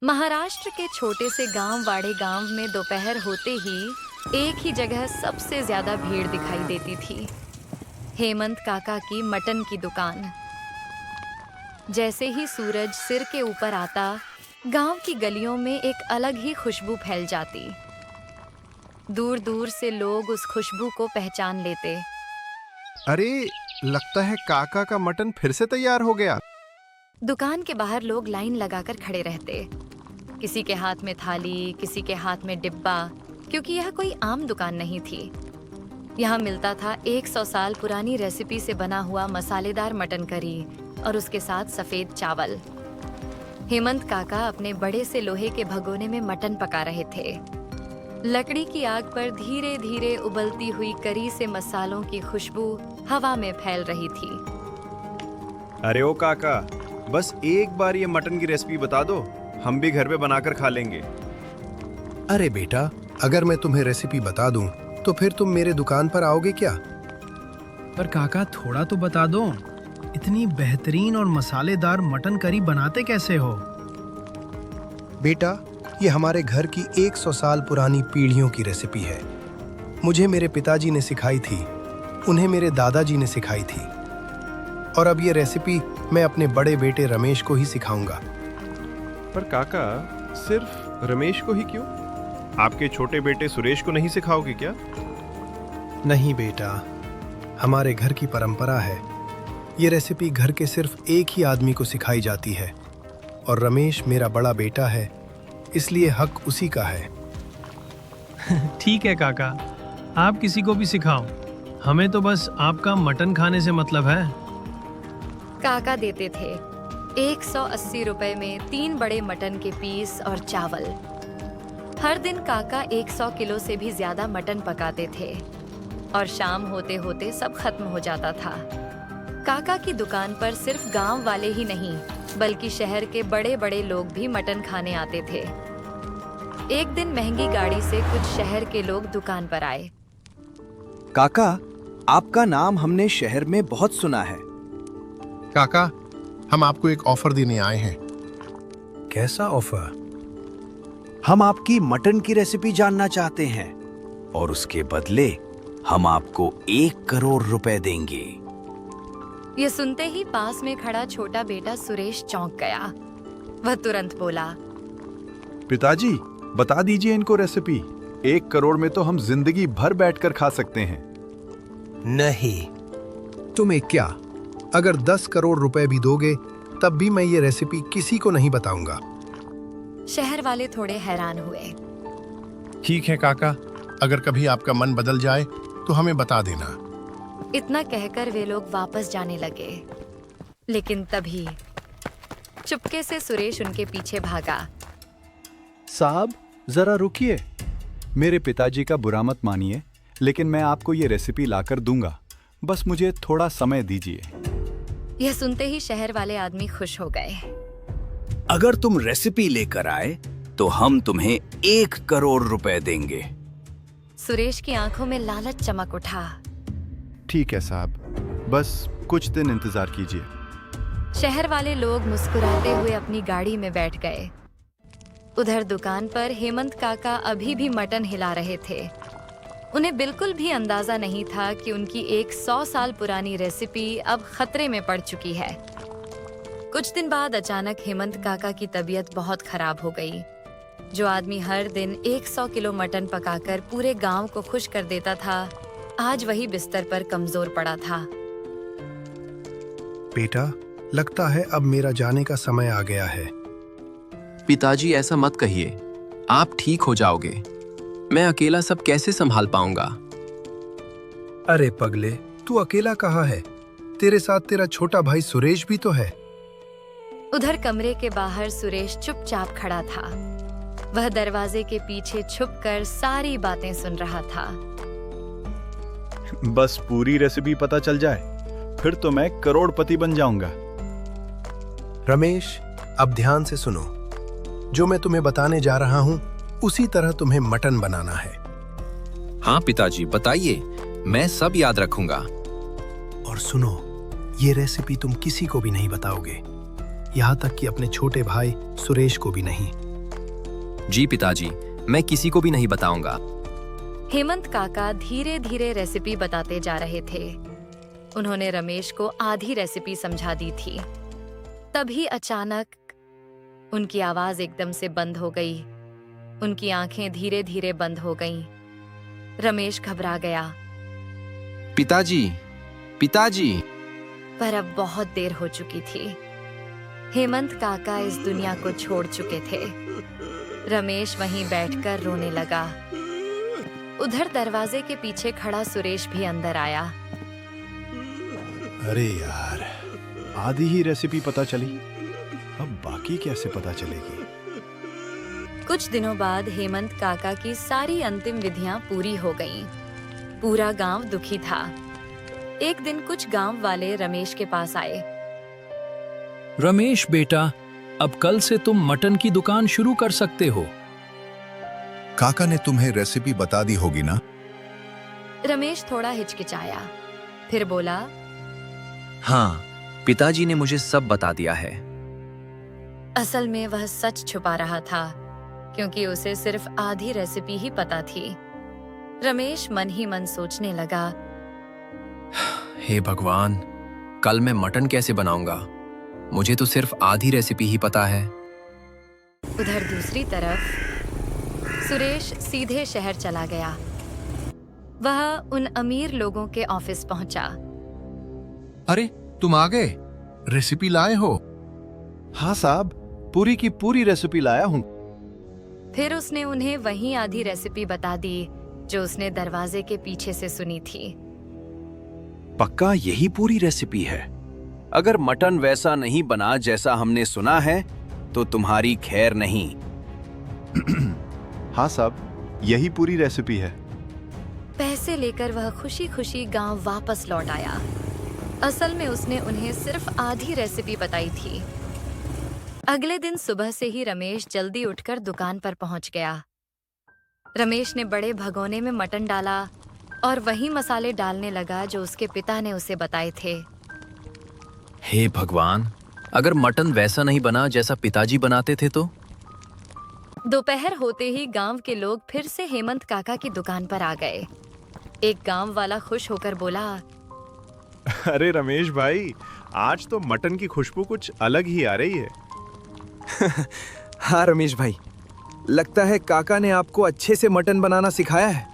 महाराष्ट्र के छोटे से गांव वाड़े गांव में दोपहर होते ही एक ही जगह सबसे ज्यादा भीड़ दिखाई देती थी। हेमंत काका की मटन की दुकान। जैसे ही सूरज सिर के ऊपर आता, गांव की गलियों में एक अलग ही खुशबू फैल जाती। दूर दूर से लोग उस खुशबू को पहचान लेते। अरे, लगता है काका का मटन फिर से तैयार हो गया। दुकान के बाहर लोग लाइन लगाकर खड़े रहते, किसी के हाथ में थाली, किसी के हाथ में डिब्बा, क्योंकि यह कोई आम दुकान नहीं थी। यहाँ मिलता था 100 साल पुरानी रेसिपी से बना हुआ मसालेदार मटन करी और उसके साथ सफेद चावल। हेमंत काका अपने बड़े से लोहे के भगोने में मटन पका रहे थे। लकड़ी की आग पर धीरे धीरे उबलती हुई करी से मसालों की खुशबू हवा में फैल रही थी। अरे ओ काका, बस एक बार ये मटन की रेसिपी बता दो, हम भी घर पे बनाकर खा लेंगे। अरे बेटा, अगर मैं तुम्हें रेसिपी बता दूं, तो फिर तुम मेरे दुकान पर आओगे क्या? पर काका थोड़ा तो बता दो, इतनी बेहतरीन और मसालेदार मटन करी बनाते कैसे हो? बेटा, ये हमारे घर की 100 साल पुरानी पीढ़ियों की रेसिपी है। मुझे मेरे पिताजी ने सिखाई थी, उन्हें मेरे दादाजी ने सिखाई थी, और अब ये रेसिपी मैं अपने बड़े बेटे रमेश को ही सिखाऊंगा। पर काका, सिर्फ रमेश को ही क्यों? आपके छोटे बेटे सुरेश को नहीं सिखाओगे क्या? नहीं बेटा, हमारे घर की परंपरा है। ये रेसिपी घर के सिर्फ एक ही आदमी को सिखाई जाती है, और रमेश मेरा बड़ा बेटा है, इसलिए हक उसी का है। ठीक है काका, आप किसी को भी सिखाओ, हमें तो बस आपका मटन खाने से मतलब है। काका देते थे 180 रुपए में 3 बड़े मटन के पीस और चावल। हर दिन काका 100 किलो से भी ज्यादा मटन पकाते थे, और शाम होते होते सब खत्म हो जाता था। काका की दुकान पर सिर्फ गांव वाले ही नहीं, बल्कि शहर के बड़े बड़े लोग भी मटन खाने आते थे। एक दिन महंगी गाड़ी से कुछ शहर के लोग दुकान पर आए। काका, आपका नाम हमने शहर में बहुत सुना है। काका, हम आपको एक ऑफर देने आए हैं। कैसा ऑफर? हम आपकी मटन की रेसिपी जानना चाहते हैं, और उसके बदले हम आपको 1 करोड़ रुपए देंगे। ये सुनते ही पास में खड़ा छोटा बेटा सुरेश चौंक गया। वह तुरंत बोला, पिताजी, बता दीजिए इनको रेसिपी। 1 करोड़ में तो हम जिंदगी भर बैठकर खा सकते हैं। नहीं। तुम्हें क्या? अगर 10 करोड़ रुपए भी दोगे, तब भी मैं ये रेसिपी किसी को नहीं बताऊंगा। शहर वाले थोड़े हैरान हुए। ठीक है काका, अगर कभी आपका मन बदल जाए तो हमें बता देना। इतना कहकर वे लोग वापस जाने लगे, लेकिन तभी चुपके से सुरेश उनके पीछे भागा। साहब, जरा रुकिए। मेरे पिताजी का बुरा मत मानिए, लेकिन मैं आपको ये रेसिपी लाकर दूंगा। बस मुझे थोड़ा समय दीजिए। यह सुनते ही शहर वाले आदमी खुश हो गए। अगर तुम रेसिपी लेकर आए, तो हम तुम्हें 1 करोड़ रुपए देंगे। सुरेश की आंखों में लालच चमक उठा। ठीक है साहब, बस कुछ दिन इंतजार कीजिए। शहर वाले लोग मुस्कुराते हुए अपनी गाड़ी में बैठ गए। उधर दुकान पर हेमंत काका अभी भी मटन हिला रहे थे। उन्हें बिल्कुल भी अंदाजा नहीं था कि उनकी 100 साल पुरानी रेसिपी अब खतरे में पड़ चुकी है। कुछ दिन बाद अचानक हेमंत काका की तबीयत बहुत खराब हो गई। जो आदमी हर दिन 100 किलो मटन पकाकर पूरे गांव को खुश कर देता था, आज वही बिस्तर पर कमजोर पड़ा था। बेटा, लगता है अब मेरा जाने का समय आ गया है। पिताजी, ऐसा मत कहिए, आप ठीक हो जाओगे। मैं अकेला सब कैसे संभाल पाऊंगा? अरे पगले, तू अकेला कहाँ है? तेरे साथ तेरा छोटा भाई सुरेश भी तो है। उधर कमरे के बाहर सुरेश चुपचाप खड़ा था। वह दरवाजे के पीछे छुपकर सारी बातें सुन रहा था। बस पूरी रेसिपी पता चल जाए, फिर तो मैं करोड़पति बन जाऊंगा। रमेश, अब ध्यान से सुनो। जो मैं तुम्हें बताने जा रहा हूँ, उसी तरह तुम्हें मटन बनाना है। हाँ पिताजी, बताइए, मैं सब याद रखूंगा। और सुनो, ये रेसिपी तुम किसी को भी नहीं बताओगे, यहाँ तक कि अपने छोटे भाई सुरेश को भी नहीं। जी पिताजी, मैं किसी को भी नहीं बताऊंगा। हेमंत काका धीरे धीरे रेसिपी बताते जा रहे थे। उन्होंने रमेश को आधी रेसिपी समझा दी थी। तभी अचानक उनकी आवाज एकदम से बंद हो गई। उनकी आंखें धीरे धीरे बंद हो गईं। रमेश घबरा गया। पिताजी, पिताजी। पर अब बहुत देर हो चुकी थी। हेमंत काका इस दुनिया को छोड़ चुके थे। रमेश वहीं बैठकर रोने लगा। उधर दरवाजे के पीछे खड़ा सुरेश भी अंदर आया। अरे यार, आधी ही रेसिपी पता चली, अब बाकी कैसे पता चलेगी? कुछ दिनों बाद हेमंत काका की सारी अंतिम विधियां पूरी हो गईं। पूरा गांव दुखी था। एक दिन कुछ गांव वाले रमेश के पास आए। रमेश बेटा, अब कल से तुम मटन की दुकान शुरू कर सकते हो। काका ने तुम्हें रेसिपी बता दी होगी ना? रमेश थोड़ा हिचकिचाया, फिर बोला, हाँ, पिताजी ने मुझे सब बता दिया है। असल में वह सच छुपा रहा था, क्योंकि उसे सिर्फ आधी रेसिपी ही पता थी। रमेश मन ही मन सोचने लगा, हे भगवान, कल मैं मटन कैसे बनाऊंगा? मुझे तो सिर्फ आधी रेसिपी ही पता है। उधर दूसरी तरफ सुरेश सीधे शहर चला गया। वह उन अमीर लोगों के ऑफिस पहुंचा। अरे तुम आ गए, रेसिपी लाए हो? हाँ साहब, पूरी की पूरी रेसिपी लाया हूँ। फिर उसने उन्हें वही आधी रेसिपी बता दी जो उसने दरवाजे के पीछे से सुनी थी। पक्का यही पूरी रेसिपी है। अगर मटन वैसा नहीं बना जैसा हमने सुना है तो तुम्हारी खैर नहीं। हाँ साहब, यही पूरी रेसिपी है। पैसे लेकर वह खुशी खुशी गांव वापस लौट आया। असल में उसने उन्हें सिर्फ आधी रेसिपी बताई थी। अगले दिन सुबह से ही रमेश जल्दी उठकर दुकान पर पहुंच गया। रमेश ने बड़े भगोने में मटन डाला और वही मसाले डालने लगा जो उसके पिता ने उसे बताए थे। हे भगवान, अगर मटन वैसा नहीं बना जैसा पिताजी बनाते थे तो? दोपहर होते ही गांव के लोग फिर से हेमंत काका की दुकान पर आ गए। एक गांव वाला खुश होकर बोला, अरे रमेश भाई, आज तो मटन की खुशबू कुछ अलग ही आ रही है। हाँ रमेश भाई, लगता है काका ने आपको अच्छे से मटन बनाना सिखाया है।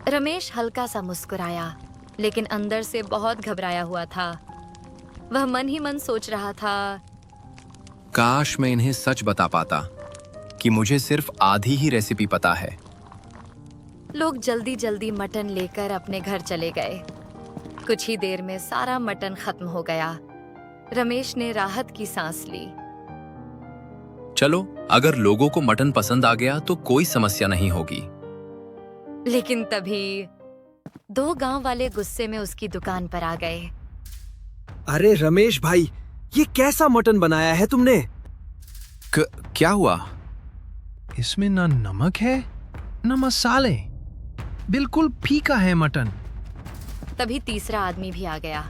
रमेश हल्का सा मुस्कुराया, लेकिन अंदर से बहुत घबराया हुआ था। वह मन ही मन सोच रहा था, काश मैं इन्हें सच बता पाता कि मुझे सिर्फ आधी ही रेसिपी पता है। लोग जल्दी जल्दी मटन लेकर अपने घर चले गए। कुछ ही देर में सारा मटन खत्म हो गया। रमेश ने राहत की सांस ली। चलो, अगर लोगों को मटन पसंद आ गया तो कोई समस्या नहीं होगी। लेकिन तभी दो गांव वाले गुस्से में उसकी दुकान पर आ गए। अरे रमेश भाई, ये कैसा मटन बनाया है तुमने? क्या हुआ? इसमें ना नमक है ना मसाले, बिल्कुल फीका है मटन। तभी तीसरा आदमी भी आ गया।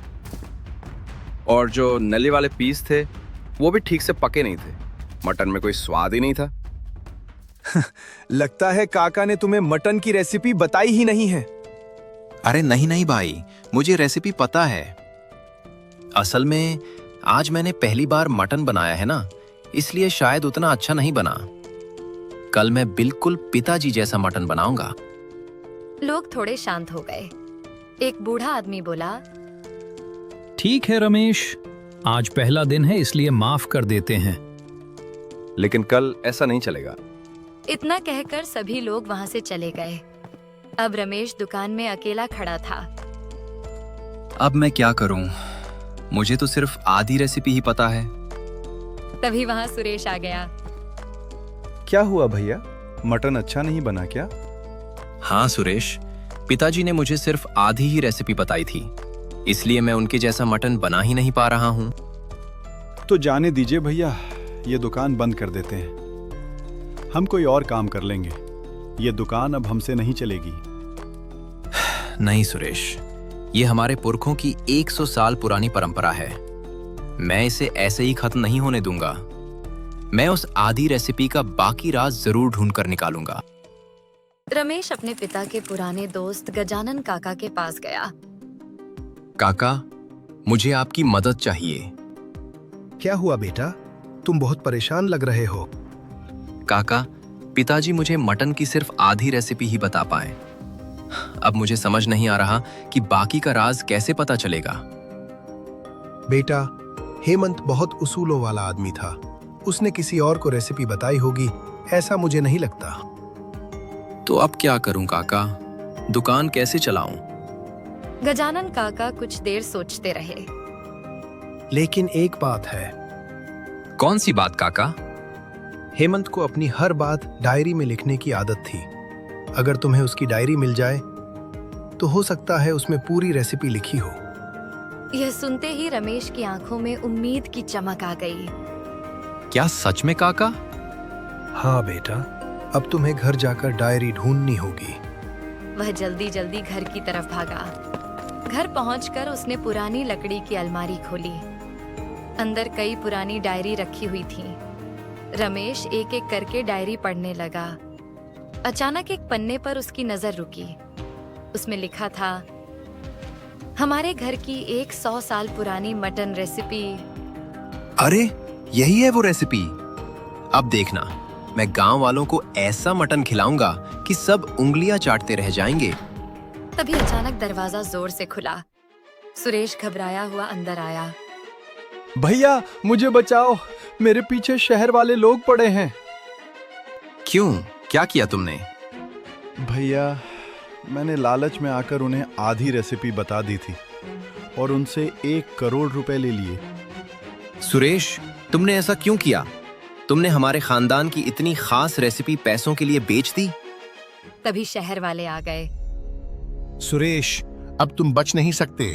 और जो नली वाले पीस थे वो भी ठीक से पके नहीं थे। मटन में कोई स्वाद ही नहीं था। लगता है काका ने तुम्हें मटन की रेसिपी बताई ही नहीं है। अरे नहीं नहीं भाई, मुझे रेसिपी पता है। असल में आज मैंने पहली बार मटन बनाया है ना, इसलिए शायद उतना अच्छा नहीं बना। कल मैं बिल्कुल पिताजी जैसा मटन बनाऊंगा। लोग थोड़े शांत हो गए। एक बूढ़ा आदमी बोला, ठीक है रमेश, आज पहला दिन है इसलिए माफ कर देते हैं। लेकिन कल ऐसा नहीं चलेगा। इतना कहकर सभी लोग वहां से चले गए। अब रमेश दुकान में अकेला खड़ा था। अब मैं क्या करूं? मुझे तो सिर्फ आधी रेसिपी ही पता है। तभी वहां सुरेश आ गया। क्या हुआ भैया, मटन अच्छा नहीं बना क्या? हाँ सुरेश, पिताजी ने मुझे सिर्फ आधी ही रेसिपी बताई थी, इसलिए मैं उनके जैसा मटन बना ही नहीं पा रहा हूँ। तो जाने दीजिए भैया, ये दुकान बंद कर देते हैं। हम कोई और काम कर लेंगे। ये दुकान अब हमसे नहीं चलेगी। नहीं सुरेश, ये हमारे पुरखों की 100 साल पुरानी परंपरा है। मैं इसे ऐसे ही खत्म नहीं होने दूंगा। मैं उस आधी रेसिपी का बाकी राज जरूर ढूंढ कर निकालूंगा। रमेश अपने पिता के पुराने दोस्त गजानन काका के पास गया। काका, मुझे आपकी मदद चाहिए। क्या हुआ बेटा? तुम बहुत परेशान लग रहे हो। काका, पिताजी मुझे मटन की सिर्फ आधी रेसिपी ही बता पाए। अब मुझे समझ नहीं आ रहा कि बाकी का राज कैसे पता चलेगा। बेटा, हेमंत बहुत उसूलों वाला आदमी था। उसने किसी और को रेसिपी बताई होगी, ऐसा मुझे नहीं लगता। तो अब क्या करूं काका? दुकान कैसे चलाऊं? गजानन काका कुछ देर सोचते रहे। लेकिन एक बात है, कौन सी बात काका? हेमंत को अपनी हर बात डायरी में लिखने की आदत थी। अगर तुम्हें उसकी डायरी मिल जाए तो हो सकता है उसमें पूरी रेसिपी लिखी हो। यह सुनते ही रमेश की आंखों में उम्मीद की चमक आ गई। क्या सच में काका? हाँ बेटा, अब तुम्हें घर जाकर डायरी ढूंढनी होगी। वह जल्दी जल्दी घर की तरफ भागा। घर पहुंचकर उसने पुरानी लकड़ी की अलमारी खोली। अंदर कई पुरानी डायरी रखी हुई थी। रमेश एक एक करके डायरी पढ़ने लगा। अचानक एक पन्ने पर उसकी नजर रुकी। उसमें लिखा था, हमारे घर की 100 साल पुरानी मटन रेसिपी। अरे, यही है वो रेसिपी। अब देखना, मैं गांव वालों को ऐसा मटन खिलाऊंगा कि सब उंगलियां चाटते रह जाएंगे। तभी अचानक दरवाजा जोर से खुला। सुरेश घबराया हुआ अंदर आया। भैया, मुझे बचाओ, मेरे पीछे शहर वाले लोग पड़े हैं। क्यों? क्या किया तुमने? भैया, मैंने लालच में आकर उन्हें आधी रेसिपी बता दी थी और उनसे 1 करोड़ रुपए ले लिए। सुरेश, तुमने ऐसा क्यों किया? तुमने हमारे खानदान की इतनी खास रेसिपी पैसों के लिए बेच दी? तभी शहर वाले आ गए। सुरेश, अब तुम बच नहीं सकते।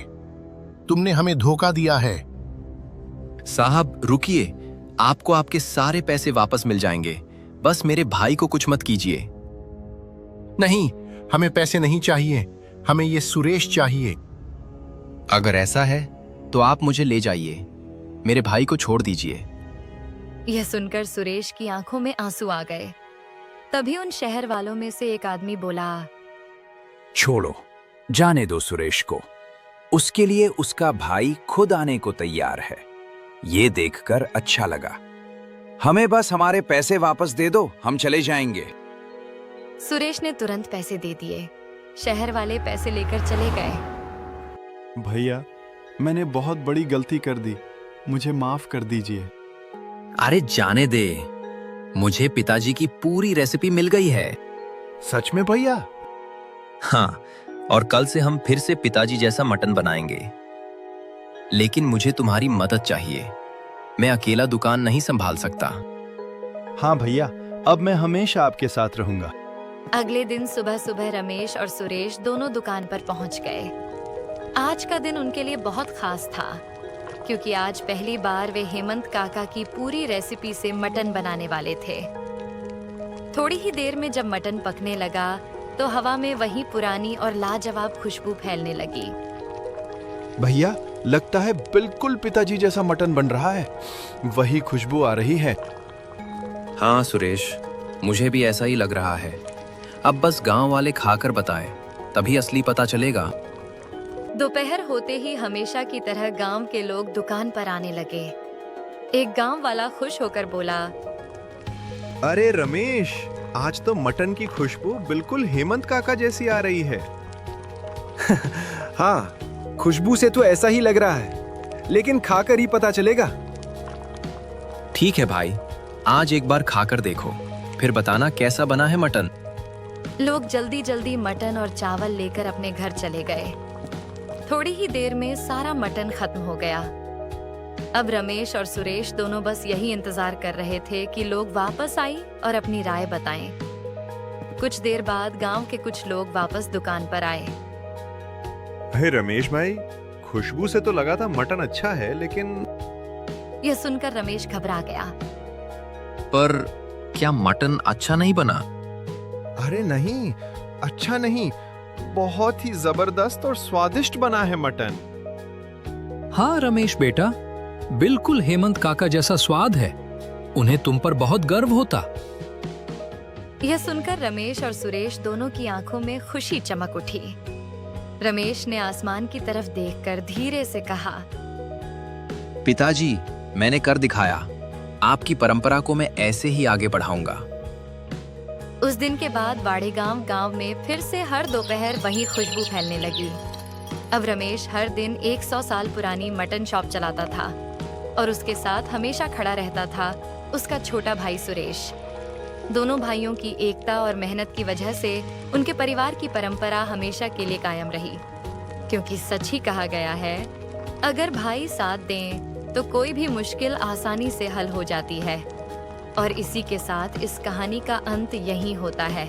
तुमने हमें धोखा दिया है। साहब रुकिए, आपको आपके सारे पैसे वापस मिल जाएंगे। बस मेरे भाई को कुछ मत कीजिए। नहीं, हमें पैसे नहीं चाहिए, हमें ये सुरेश चाहिए। अगर ऐसा है तो आप मुझे ले जाइए, मेरे भाई को छोड़ दीजिए। यह सुनकर सुरेश की आंखों में आंसू आ गए। तभी उन शहर वालों में से एक आदमी बोला, छोड़ो, जाने दो सुरेश को। उसके लिए उसका भाई खुद आने को तैयार है। ये देखकर अच्छा लगा। हमें बस हमारे पैसे वापस दे दो, हम चले जाएंगे। सुरेश ने तुरंत पैसे दे दिए। शहर वाले पैसे लेकर चले गए। भैया, मैंने बहुत बड़ी गलती कर दी, मुझे माफ कर दीजिए। अरे जाने दे, मुझे पिताजी की पूरी रेसिपी मिल गई है। सच में भैया? हाँ, और कल से हम फिर से पिताजी जैसा मटन बनाएंगे। लेकिन मुझे तुम्हारी मदद चाहिए। मैं अकेला दुकान नहीं संभाल सकता। हाँ भैया, अब मैं हमेशा आपके साथ रहूंगा। अगले दिन सुबह सुबह रमेश और सुरेश दोनों दुकान पर पहुंच गए। आज का दिन उनके लिए बहुत खास था, क्योंकि आज पहली बार वे हेमंत काका की पूरी रेसिपी से मटन बनाने वाले थे। थोड़ी ही देर में जब मटन पकने लगा तो हवा में वही पुरानी और लाजवाब खुशबू फैलने लगी। भैया, लगता है बिल्कुल पिताजी जैसा मटन बन रहा है। वही खुशबू आ रही है। हाँ सुरेश, मुझे भी ऐसा ही लग रहा है। अब बस गांव वाले खाकर बताएं, तभी असली पता चलेगा। दोपहर होते ही हमेशा की तरह गांव के लोग दुकान पर आने लगे। एक गांव वाला खुश होकर बोला, अरे रमेश, आज तो मटन की खुशबू बिल्कुल हेमंत काका जैसी आ रही है। हाँ, खुशबू से तो ऐसा ही लग रहा है, लेकिन खाकर ही पता चलेगा। ठीक है भाई, आज एक बार खाकर देखो, फिर बताना कैसा बना है मटन। लोग जल्दी जल्दी मटन और चावल लेकर अपने घर चले गए। थोड़ी ही देर में सारा मटन खत्म हो गया। अब रमेश और सुरेश दोनों बस यही इंतजार कर रहे थे कि लोग वापस आए और अपनी राय बताएं। कुछ देर बाद गांव के कुछ लोग वापस दुकान पर आए। अरे रमेश भाई, खुशबू से तो लगा था मटन अच्छा है, लेकिन यह सुनकर रमेश घबरा गया। पर क्या मटन अच्छा नहीं बना? अरे नहीं, अच्छा नहीं, बहुत ही जबरदस्त और स्वादिष्ट बना है मटन। हाँ रमेश बेटा, बिल्कुल हेमंत काका जैसा स्वाद है। उन्हें तुम पर बहुत गर्व होता। यह सुनकर रमेश और सुरेश दोनों की आंखों में खुशी चमक उठी। रमेश ने आसमान की तरफ देखकर धीरे से कहा, पिताजी, मैंने कर दिखाया। आपकी परंपरा को मैं ऐसे ही आगे बढ़ाऊंगा। उस दिन के बाद वाड़े गांव में फिर से हर दोपहर वही खुशबू फैलने लगी। अब रमेश हर दिन 100 साल पुरानी मटन शॉप चलाता था और उसके साथ हमेशा खड़ा रहता था उसका छोटा भाई सुरेश। दोनों भाइयों की एकता और मेहनत की वजह से उनके परिवार की परंपरा हमेशा के लिए कायम रही, क्योंकि सच ही कहा गया है, अगर भाई साथ दें तो कोई भी मुश्किल आसानी से हल हो जाती है। और इसी के साथ इस कहानी का अंत यहीं होता है।